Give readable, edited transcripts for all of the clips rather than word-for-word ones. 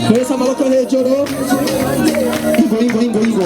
Twese amaboko hejuru. Ingo.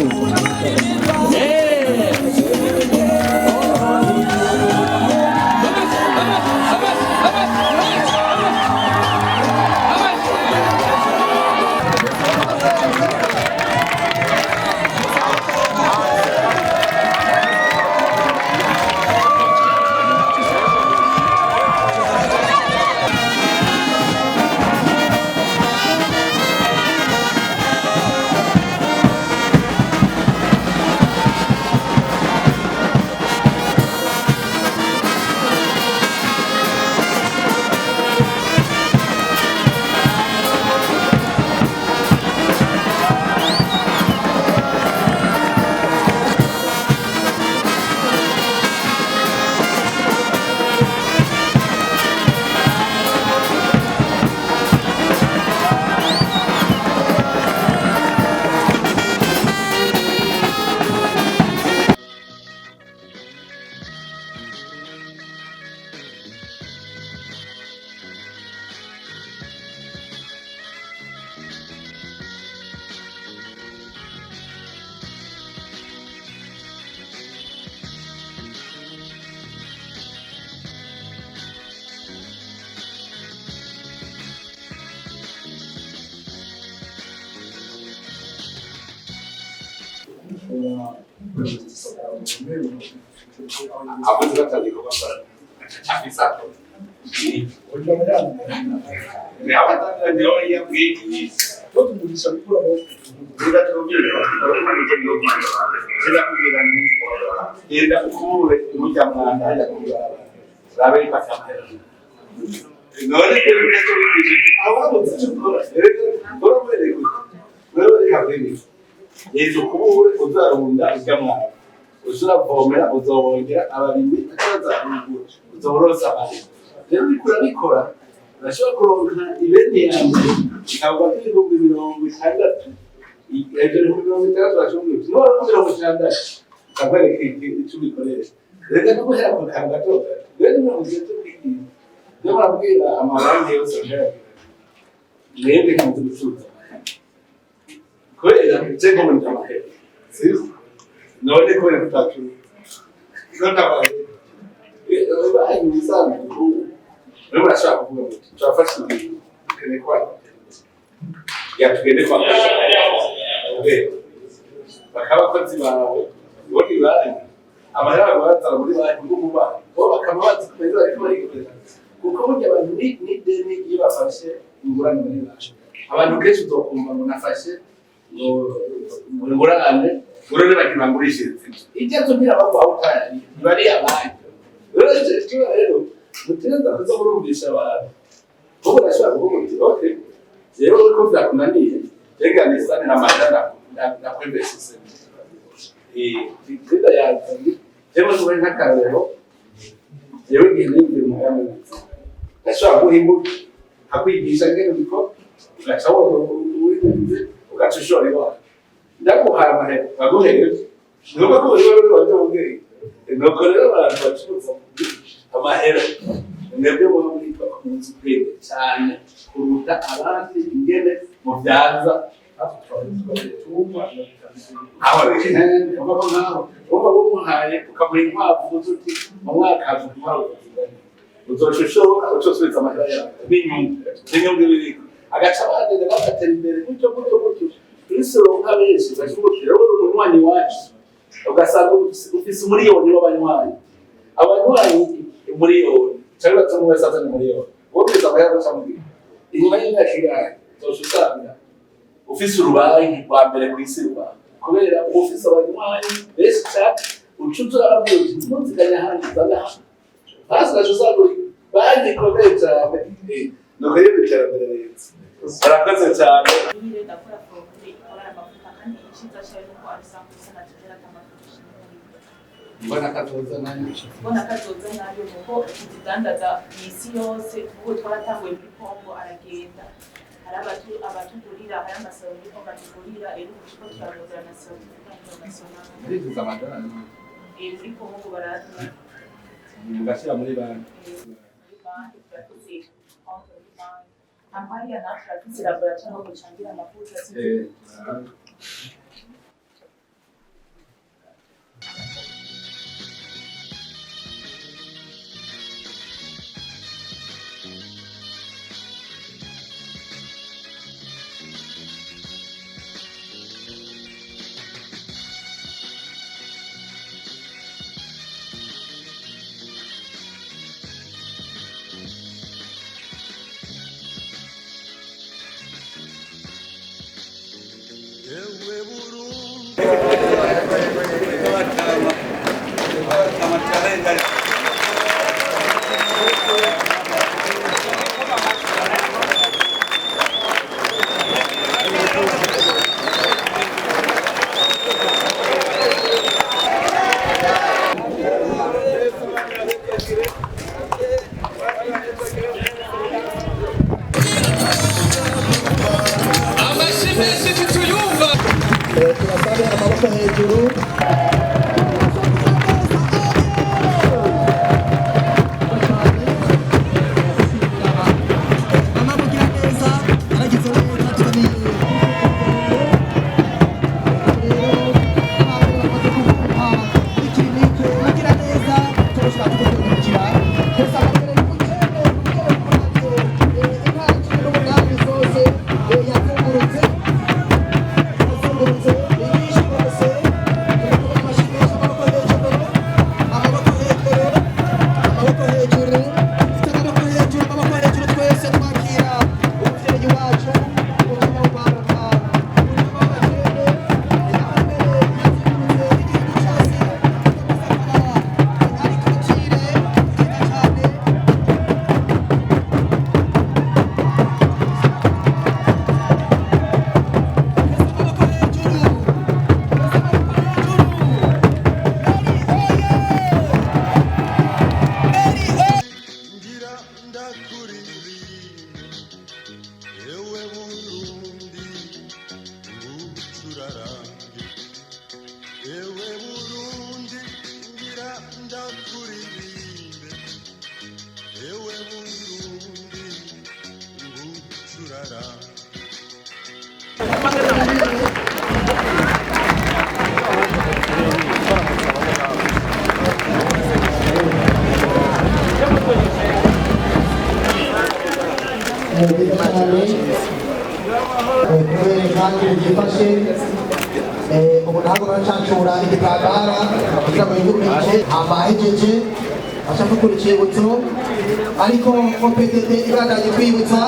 아버지 같은 이거 자기 싸고 내 아버지가 내 얘기 저도 우리 선수라고 우리가 들어오면 얼마나 이제 여기 제가 그게라니 얘가 그거를 무장만 하려고 라벨 같이 하면 너네 때문에 또 이제 아무도 무슨 거라 너라고 해야 되고 너라고 해야 되니 예수 그거를 어디다 온다 무장만 uzavomera uzabongera abarimyi akazarugo uzorosa abantu rero bikora urashobora kuronka ibene yawe ikaba k'ibihumbi 60 ibyo 60 urashobora kuronka 60 ukagwereka icyo ubikoresha reka no guhera ku kantu gato rero n'umuntu tubwiye rero barabwira amarangi yose ashaka mwebwe ntabwo tubicuruza kubera cyangwa mu ndamahera sibyo none ko yapatacu nakabaye bayi misana rero urashaka kuvuga ngo turafasha ibintu kene kwa yatugende kwa bakaba bakozi bawe bori bayi amahera batara muri bayi ngo muba bo bakaba batsinze ariko barikoresha kuko burya abantu ni deni yibafashe ingurane muri bacu abantu kenshi uzokumva ngo nafashe ngo ngurane urone bakibangurisha icyo mbira bagwa utari bari abandi rero mutenza kuza kurumvisha abantu kuko nashaka kuvuga okay rero ko byakunaniye rega nisane na madana na kwembesise ikida yatangi rero ngo ntakarero rero ngende mu yamwe nashaka guhimbu akwigisha ngene biko ugacawo ugacishora iwawe ndakuhaye amahera baguhereza nuko ko rero batabongeye nuko rero abantu bacuruza amahera mwebwe muri bakunze kwega cyane kuruta abandi ingene mu byaza aho rero uko naho uba umuhaye ukamuha inkwavu uti mu mwaka havuye uzoshishora ucosubiza amahera yawe n'inyungu biri agaca abandi bagatera imbere gutyo Kristo nk'abenshi bashobora rero umunywanyi wacu ugasanga ufise umuriyoni w'abanywanyi umuriyoni cyangwa se umwe sasa umuriyoni wobeza amahera cyamubwira inyuma y'imyaka ingahe uzosanga ufise urubanyi rwa mbere ku isi rwa kubera ufise abanywanyi benshi cyane ucuza ababyeyi umunziganya handi zana hasi gashozaguri bandi komeye cyane nuko rero iterambere neza barakoze cyane Bona kazoza nayo nuko ikidandaza isi yose ubu twaratanguye muri Kongo aragenda hari abatugura kugira haya masoro yuko kategorira eri kushiko turaroza na certificate national Muri Zamagana muri Kongo baratuma mugashira muri banki ambaye anafundisha laboratory au kuchangia mafuta turasabye amaboko hejuru amabugira neza aragize neza tuzaniye ikinike mugira neza turashaka kugukurikira twese abagere kucene intacyo n'umugambi zose yazungurutse kandi gifashe ubu ntabwo baracancura igitambara kugira ngo yigurishe amahejeje ashaka gukora icyibutso ariko OPTT ibandanye kwibutsa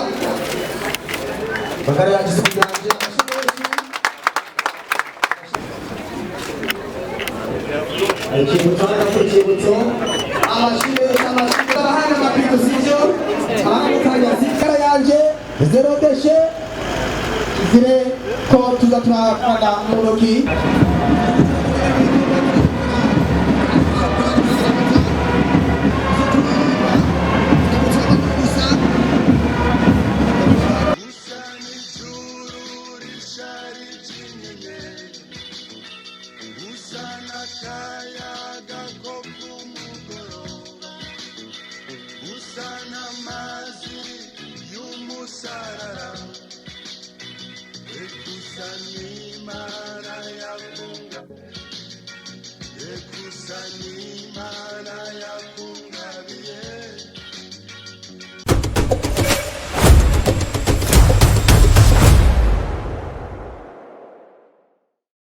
bagara yagize ubwanje icyibutso amashire abahanga amapito sivyo abahanga zikara yanje zero deshe zire ko tuza turakanda mu ntoki Ekusani